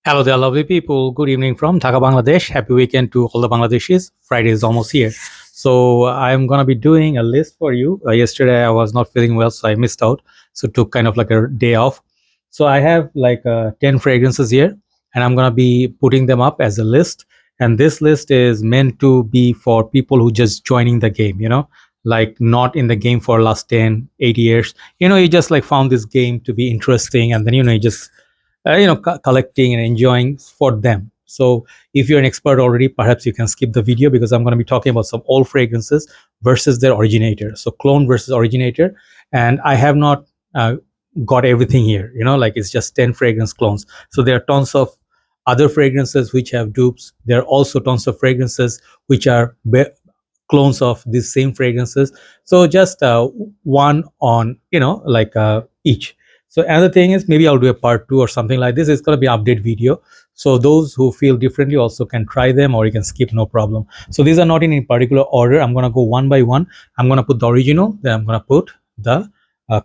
Hello there, lovely people. Good evening from Dhaka, Bangladesh. Happy weekend to all the Bangladeshis. Friday is almost here. So I'm gonna be doing a list for you. Yesterday I was not feeling well, so I missed out. So took kind of like a day off. So I have like 10 fragrances here, and I'm gonna be putting them up as a list. And this list is meant to be for people who just joining the game, like not in the game for last 10, 8 years. You just like found this game to be interesting, and then you just collecting and enjoying for them. So if you're an expert already, perhaps you can skip the video because I'm going to be talking about some old fragrances versus their originator. So clone versus originator. And I have not got everything here, like it's just 10 fragrance clones. So there are tons of other fragrances which have dupes. There are also tons of fragrances which are clones of these same fragrances. So just one on, each. So another thing is maybe I'll do a part 2 or something like this. It's going to be update video. So those who feel differently also can try them, or you can skip, no problem. So these are not in any particular order. I'm going to go one by one. I'm going to put the original, then I'm going to put the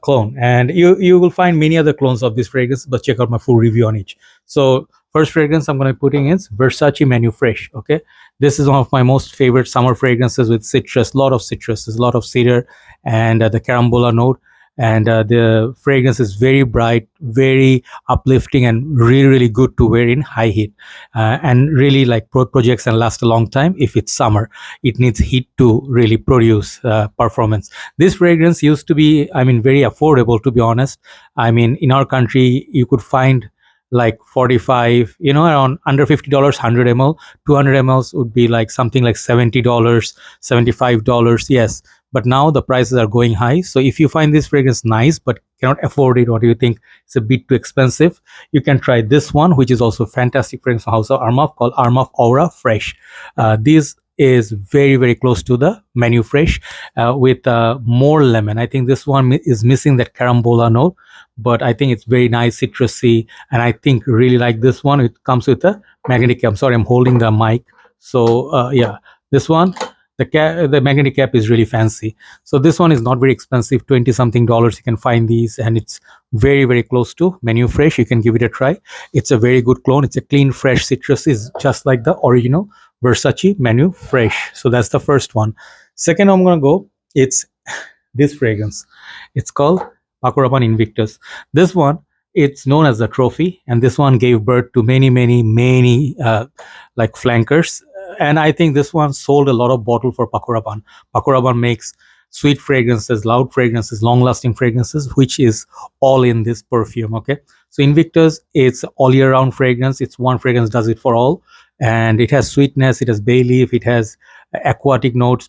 clone. And you will find many other clones of this fragrance, but check out my full review on each. So first fragrance I'm going to be putting is Versace Menu Fresh. Okay, this is one of my most favorite summer fragrances with citrus, lot of citrus, there's a lot of cedar and the carambola note. And the fragrance is very bright, very uplifting, and really, really good to wear in high heat, and really like projects and last a long time. If it's summer, it needs heat to really produce performance. This fragrance used to be, very affordable, to be honest. In our country, you could find like 45, around under $50, 100 ml. 200 mls would be like something like $70, $75. Yes, but now the prices are going high. So if you find this fragrance nice but cannot afford it, or do you think it's a bit too expensive, you can try this one, which is also fantastic fragrance from House of Armaf, called Armaf Aura Fresh. This is very, very close to the Menu Fresh, with more lemon. I think this one is missing that carambola note, but I think it's very nice, citrusy, and I think really like this one. It comes with a magnetic cap. I'm sorry, I'm holding the mic. So yeah, this one, the magnetic cap is really fancy. So this one is not very expensive, 20 something dollars. You can find these, and it's very, very close to Menu Fresh. You can give it a try. It's a very good clone. It's a clean, fresh citrus, is just like the original Versace Menu Fresh. So that's the first one. Second, I'm gonna go. It's this fragrance. It's called Pakurapan Invictus. This one, it's known as the trophy, and this one gave birth to many, many, many like flankers. And I think this one sold a lot of bottle for Pakurapan. Pakurapan makes sweet fragrances, loud fragrances, long-lasting fragrances, which is all in this perfume. Okay, so Invictus, it's all year-round fragrance. It's one fragrance does it for all, and it has sweetness, it has bay leaf, it has aquatic notes.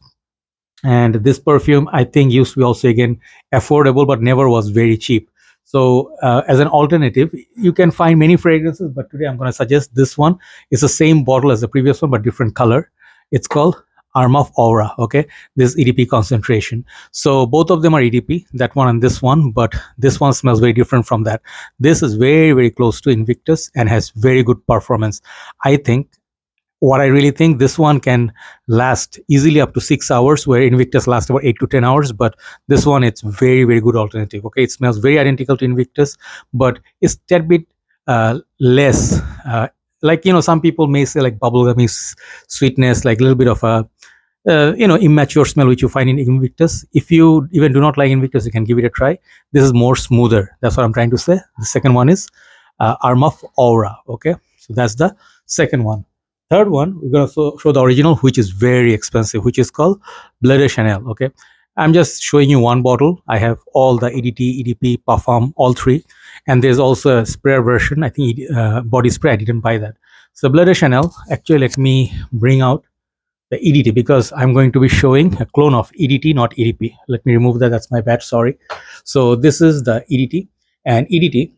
And this perfume, I think, used to be also again affordable, but never was very cheap. So as an alternative, you can find many fragrances, but today I'm going to suggest this one. It's the same bottle as the previous one, but different color. It's called Armaf Aura. Okay, this EDP concentration. So both of them are EDP, that one and this one, but this one smells very different from that. This is very, very close to Invictus and has very good performance. I think, what I really think, this one can last easily up to 6 hours, where Invictus lasts about 8 to 10 hours. But this one, it's very, very good alternative. Okay, it smells very identical to Invictus, but it's a tad bit less. Like, some people may say like bubblegummy sweetness, like a little bit of a immature smell which you find in Invictus. If you even do not like Invictus, you can give it a try. This is more smoother. That's what I'm trying to say. The second one is Armaf Aura. Okay, so that's the second one. Third one, we're going to show the original, which is very expensive, which is called Bleu de Chanel. Okay, I'm just showing you one bottle. I have all the EDT, EDP, Parfum, all three. And there's also a spray version. I think body spray, I didn't buy that. So Bleu de Chanel, actually, let me bring out the EDT, because I'm going to be showing a clone of EDT, not EDP. Let me remove that. That's my bad. Sorry. So this is the EDT. And EDT,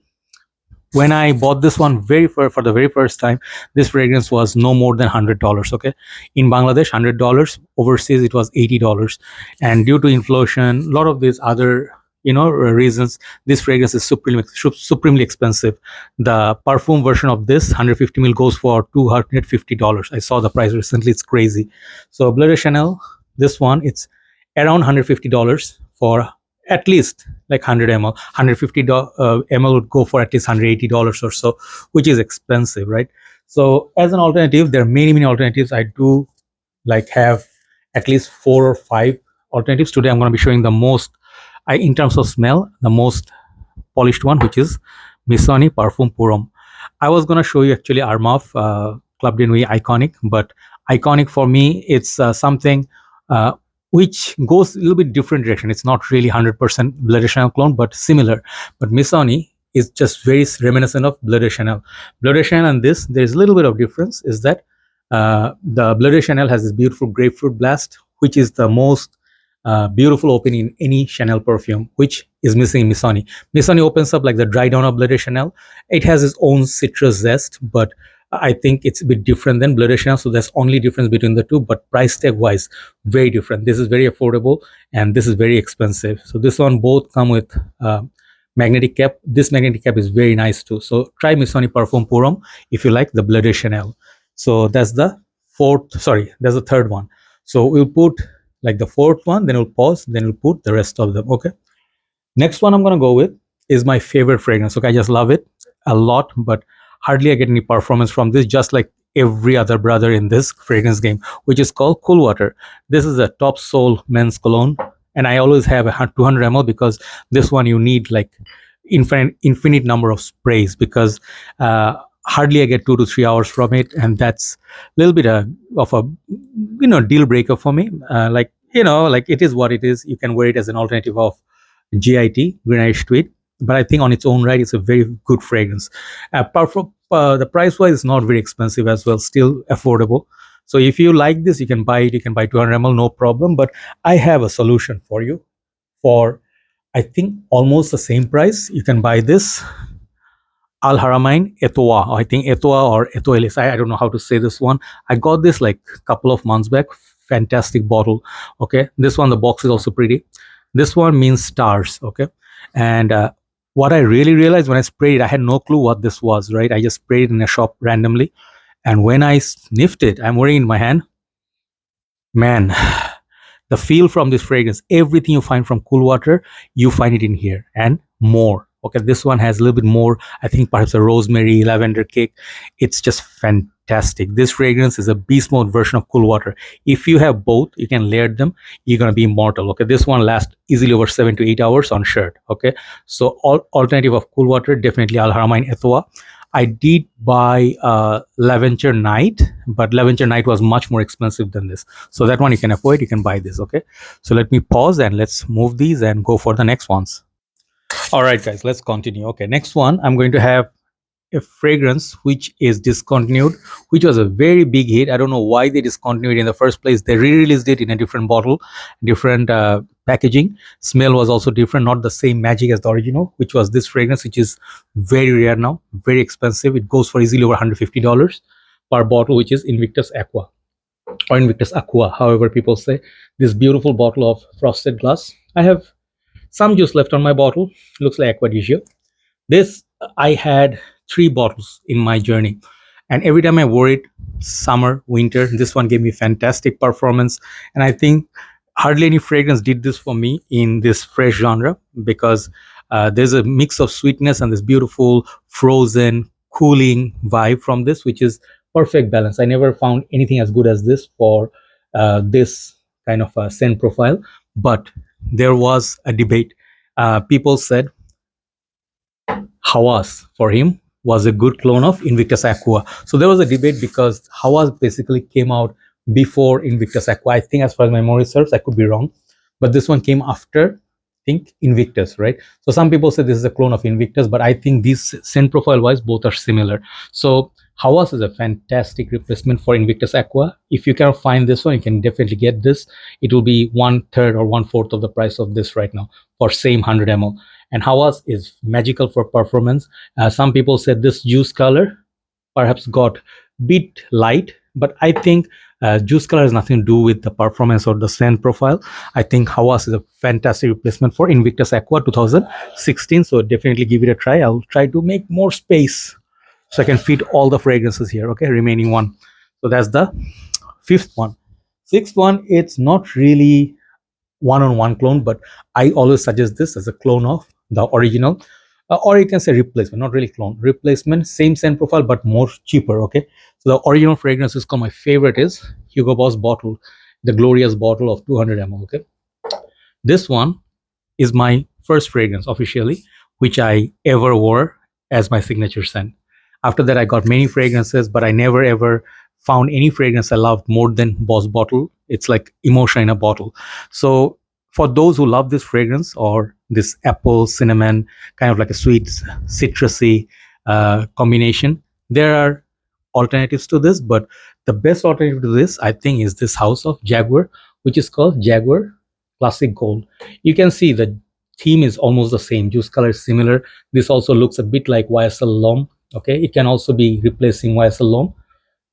when I bought this one for the very first time, this fragrance was no more than $100. Okay, in Bangladesh, $100. Overseas, it was $80. And due to inflation, a lot of these other reasons, this fragrance is supremely expensive. The Parfum version of this 150 ml goes for $250. I saw the price recently. It's crazy. So Bleu de Chanel, this one, it's around $150 for at least like 100 ml. 150 ml would go for at least $180 or so, which is expensive, right? So as an alternative, there are many alternatives. I do like have at least 4 or 5 alternatives. Today I'm going to be showing the most, in terms of smell, the most polished one, which is Missoni Parfum Purum. I was going to show you actually Armaf Club de Nuit Iconic, but Iconic for me, it's something uh, which goes a little bit different direction. It's not really 100% Bleu de Chanel clone, but similar. But Missoni is just very reminiscent of Bleu de Chanel. Bleu de Chanel and this, there's a little bit of difference, is that the Bleu de Chanel has this beautiful grapefruit blast, which is the most beautiful opening in any Chanel perfume, which is missing in Missoni. Missoni opens up like the dry down of Bleu de Chanel. It has its own citrus zest, but I think it's a bit different than Bleu de Chanel. So there's only difference between the two, but price tag wise, very different. This is very affordable and this is very expensive. So this one both come with magnetic cap. This magnetic cap is very nice too. So try Missoni Parfum Purum if you like the Bleu de Chanel. So that's the that's the third one. So we'll put like the fourth one, then we'll pause, then we'll put the rest of them. Okay. Next one I'm gonna go with is my favorite fragrance. Okay, I just love it a lot, but hardly I get any performance from this, just like every other brother in this fragrance game, which is called Cool Water. This is a top soul men's cologne, and I always have a 200 ml because this one you need like infinite number of sprays, because hardly I get 2 to 3 hours from it, and that's a little bit of a deal breaker for me. Like like it is what it is. You can wear it as an alternative of GIT, Green Irish Tweed, but I think on its own right, it's a very good fragrance. Apart from the price wise, it's not very expensive as well, still affordable. So if you like this, you can buy it. You can buy 200 ml, no problem. But I have a solution for you for I think almost the same price. You can buy this Haramain Etoiles. I think Etoiles or Etoiles. I don't know how to say this one. I got this like a couple of months back. Fantastic bottle. Okay, this one, the box is also pretty. This one means stars. Okay, and what I really realized when I sprayed it, I had no clue what this was. Right, I just sprayed it in a shop randomly, and when I sniffed it, I'm wearing it in my hand. Man, the feel from this fragrance, everything you find from Cool Water, you find it in here and more. Okay, this one has a little bit more, I think perhaps a rosemary, lavender cake. It's just fantastic. This fragrance is a beast mode version of Cool Water. If you have both, you can layer them, you're going to be immortal. Okay, this one lasts easily over 7 to 8 hours on shirt. Okay, so alternative of Cool Water, definitely Haramain Etoiles. I did buy Lavender Night, but Lavender Night was much more expensive than this. So that one you can avoid, you can buy this. Okay, so let me pause and let's move these and go for the next ones. All right, guys, let's continue. Okay, next one, I'm going to have a fragrance which is discontinued, which was a very big hit. I don't know why they discontinued it in the first place. They re-released it in a different bottle, different packaging. Smell was also different, not the same magic as the original, which was this fragrance, which is very rare now, very expensive. It goes for easily over $150 per bottle, which is Invictus Aqua or Invictus Aqua, however people say. This beautiful bottle of frosted glass. I have some juice left on my bottle. Looks like Aqua di Gio. This, I had 3 bottles in my journey, and every time I wore it, summer, winter, this one gave me fantastic performance. And I think hardly any fragrance did this for me in this fresh genre, because there's a mix of sweetness and this beautiful frozen cooling vibe from this, which is perfect balance. I never found anything as good as this for this kind of a scent profile. But there was a debate. People said Hawas for him was a good clone of Invictus Aqua. So there was a debate because Hawas basically came out before Invictus Aqua. I think, as far as my memory serves, I could be wrong, but this one came after, I think, Invictus, right? So some people say this is a clone of Invictus, but I think these scent profile wise both are similar. So Hawas is a fantastic replacement for Invictus Aqua. If you cannot find this one, you can definitely get this. It will be 1/3 or 1/4 of the price of this right now for same 100 ml. And Hawas is magical for performance. Some people said this juice color perhaps got bit light, but I think juice color has nothing to do with the performance or the scent profile. I think Hawas is a fantastic replacement for Invictus Aqua 2016. So definitely give it a try. I'll try to make more space so I can fit all the fragrances here. Okay, remaining one. So that's the 5th one. 6th one, it's not really one-on-one clone, but I always suggest this as a clone of the original, or you can say replacement, not really clone, replacement, same scent profile but more cheaper. Okay, so the original fragrance is called, my favorite is Hugo Boss bottle, the glorious bottle of 200 ml. Okay, this one is my first fragrance officially, which I ever wore as my signature scent. After that, I got many fragrances, but I never ever found any fragrance I loved more than Boss Bottle. It's like emotion in a bottle. So, for those who love this fragrance or this apple cinnamon kind of like a sweet citrusy combination, there are alternatives to this, but the best alternative to this, I think, is this house of Jaguar, which is called Jaguar Classic Gold. You can see the theme is almost the same, juice color is similar. This also looks a bit like YSL L'Homme. Okay, it can also be replacing YSL L'Homme.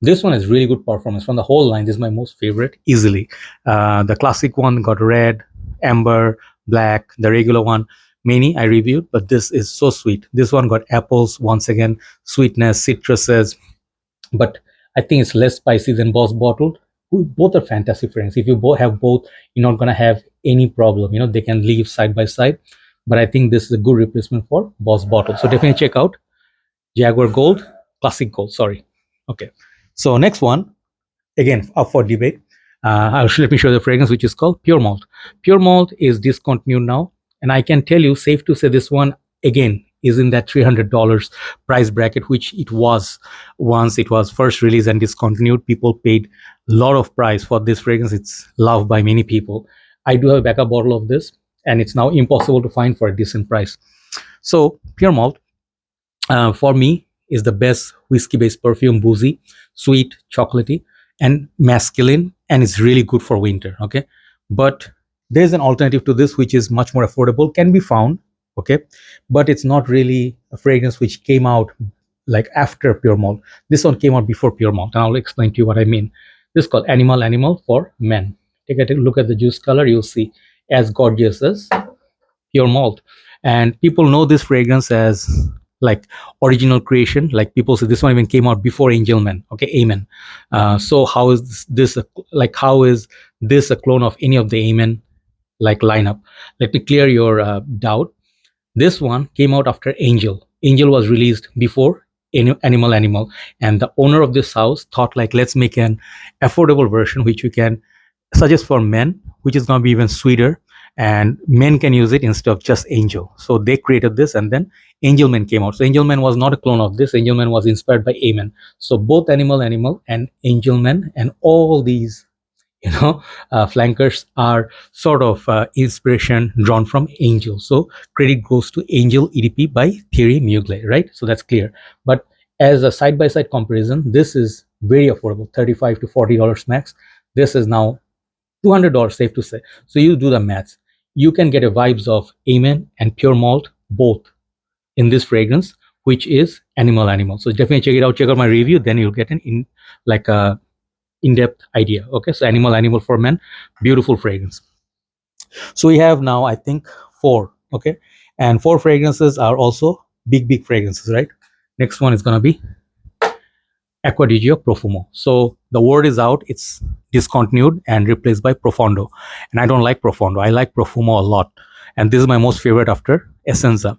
This one is really good performance from the whole line. This is my most favorite easily. The classic one got red, amber, black. The regular one, many I reviewed, but this is so sweet. This one got apples, once again, sweetness, citruses, but I think it's less spicy than Boss Bottled. Both are fantastic fragrance. If you have both, you're not gonna have any problem. You know, they can live side by side. But I think this is a good replacement for Boss Bottle. So definitely check out Jaguar Gold, Classic Gold. Sorry. Okay. So next one, again up for debate. Let me show the fragrance, which is called Pure Malt. Pure Malt is discontinued now, and I can tell you, safe to say, this one again is in that $300 price bracket, which it was once it was first released and discontinued. People paid a lot of price for this fragrance. It's loved by many people. I do have a backup bottle of this, and it's now impossible to find for a decent price. So Pure Malt, for me, is the best whiskey-based perfume, boozy, sweet, chocolatey, and masculine, and it's really good for winter. Okay, but there's an alternative to this which is much more affordable, can be found. Okay, but it's not really a fragrance which came out like after Pure Malt. This one came out before Pure Malt, and I'll explain to you what I mean. This is called Animale Animale for men. Take a look at the juice color, you'll see as gorgeous as Pure Malt. And people know this fragrance as like original creation. Like people say this one even came out before Angelman. Okay, Amen. So how is this how is this a clone of any of the Amen like lineup? Let me clear your doubt. This one came out after Angel. Angel was released before Animale Animale, and the owner of this house thought like, let's make an affordable version which we can suggest for men, which is going to be even sweeter, and men can use it instead of just Angel. So they created this, and then Angelman came out. So Angelman was not a clone of this. Angelman was inspired by Amen. So both Animale Animale and Angelman and all these flankers are sort of inspiration drawn from Angel. So credit goes to Angel EDP by Thierry Mugler, right? So that's clear. But as a side-by-side comparison, this is very affordable, $35 to $40 max. This is now $200, safe to say. So you do the maths. You can get a vibes of Amen and Pure Malt both in this fragrance, which is Animale Animale. So definitely check it out. Check out my review. Then you'll get an in-depth idea. Okay, so Animale Animale for men, beautiful fragrance. So we have now, I think, 4. Okay, and 4 fragrances are also big fragrances, right? Next one is gonna be Acqua di Gio Profumo. So the word is out, it's discontinued and replaced by Profondo. And I don't like Profondo, I like Profumo a lot. And this is my most favorite after Essenza.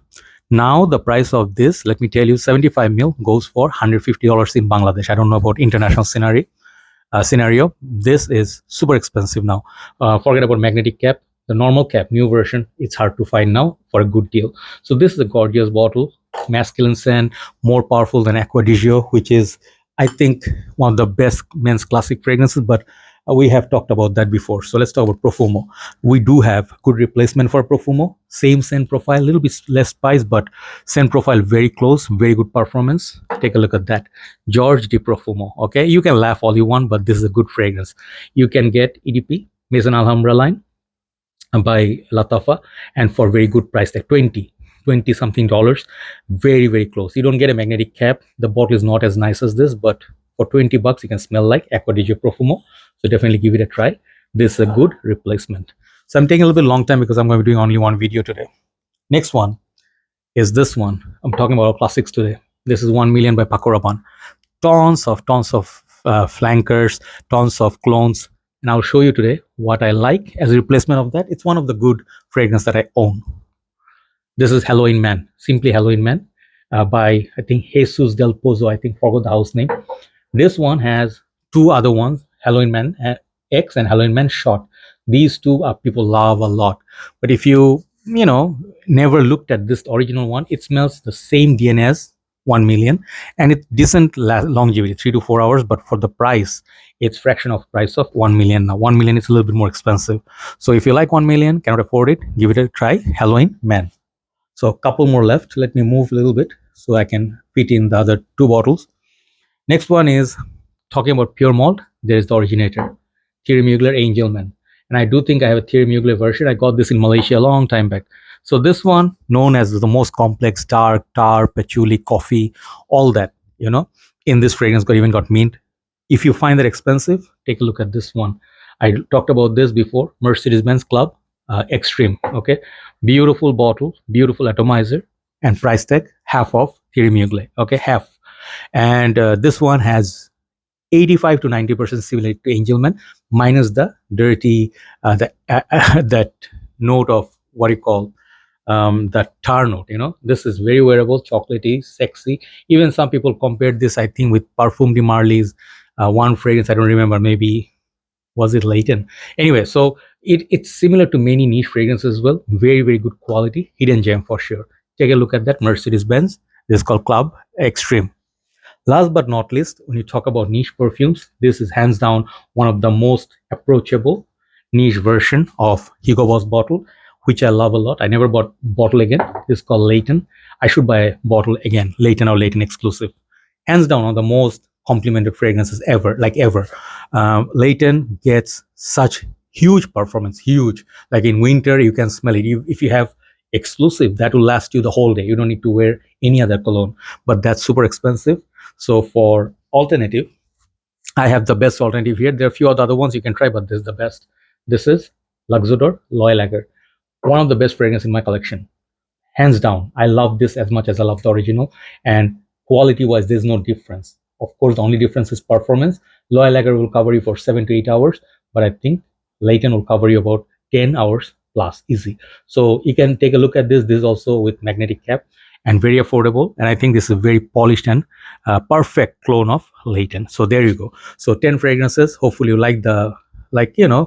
Now the price of this, let me tell you, 75 mil goes for $150 in Bangladesh. I don't know about international scenario. This is super expensive now. Forget about magnetic cap. The normal cap, new version, it's hard to find now for a good deal. So this is a gorgeous bottle, masculine scent, more powerful than Acqua di Gio, which is, I think, one of the best men's classic fragrances, but we have talked about that before. So let's talk about Profumo. We do have good replacement for Profumo. Same scent profile, a little bit less spice, but scent profile very close, very good performance. Take a look at that. Jorge Di Profumo. Okay, you can laugh all you want, but this is a good fragrance. You can get EDP, Maison Alhambra line by Latafa, and for very good price, like 20 something dollars, very close. You don't get a magnetic cap. The bottle is not as nice as this, but for 20 bucks you can smell like Acqua di Gio Profumo. So definitely give it a try. This is a good replacement. So I'm taking a little bit long time because I'm going to be doing only one video today. Next one is this one. I'm talking about classics today. This is 1 Million by Paco Rabanne. Tons of flankers, tons of clones. and I'll show you today what I like as a replacement of that. It's one of the good fragrance that I own. This is Halloween Man, simply Halloween Man, by I think Jesus Del Pozo. I think forgot the house name. This one has two other ones, Halloween Man X and Halloween Man Short. These two people love a lot. But if you never looked at this original one, it smells the same DNA as 1 million, and it's decent longevity, 3 to 4 hours. But for the price, it's fraction of price of 1 million. Now 1 million is a little bit more expensive. So if you like 1 million, cannot afford it, give it a try. Halloween Man. So a couple more left. Let me move a little bit so I can fit in the other two bottles. Next one is talking about pure malt. There is the Originator, Thierry Mugler Angelman. And I do think I have a Thierry Mugler version. I got this in Malaysia a long time back. So this one, known as the most complex, dark, tar, patchouli, coffee, all that, in this fragrance even got mint. If you find that expensive, take a look at this one. I talked about this before, Mercedes-Benz Club Extreme. Okay, beautiful bottle, beautiful atomizer, and price tag half of Thierry Mugler. Okay, half. And this one has 85 to 90% similar to Angelman, minus the dirty, that note of what you call that tar note. This is very wearable, chocolatey, sexy. Even some people compared this, I think, with Parfum de Marly's one fragrance. I don't remember. Maybe was it Leighton? Anyway, so it's similar to many niche fragrances as well. Very, very good quality, hidden gem for sure. Take a look at that Mercedes-Benz. This is called Club Extreme. Last but not least, when you talk about niche perfumes, this is hands down one of the most approachable niche version of Hugo Boss bottle, which I love a lot. I never bought bottle again. It's called Leighton. I should buy a bottle again, Leighton or Leighton exclusive. Hands down one of the most complimented fragrances ever, like ever. Leighton gets such huge performance, huge. Like in winter, you can smell it. If you have exclusive, that will last you the whole day. You don't need to wear any other cologne, but that's super expensive. So for alternative, I have the best alternative here. There are a few other ones you can try, but this is the best. This is Luxodor Loyal Agar, one of the best fragrances in my collection, hands down. I love this as much as I love the original, and quality wise, there's no difference. Of course, the only difference is performance. Loyal Agar will cover you for 7 to 8 hours, but I think Leighton will cover you about 10 hours plus, easy. So you can take a look at this. This is also with magnetic cap and very affordable, and I think this is a very polished and perfect clone of Leighton. So there you go. So 10 fragrances. Hopefully you like the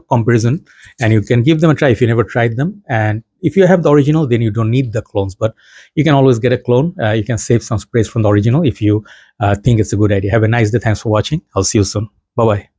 comparison, and you can give them a try if you never tried them. And if you have the original, then you don't need the clones, but you can always get a clone. You can save some sprays from the original if you think it's a good idea. Have a nice day. Thanks for watching. I'll see you soon. Bye bye.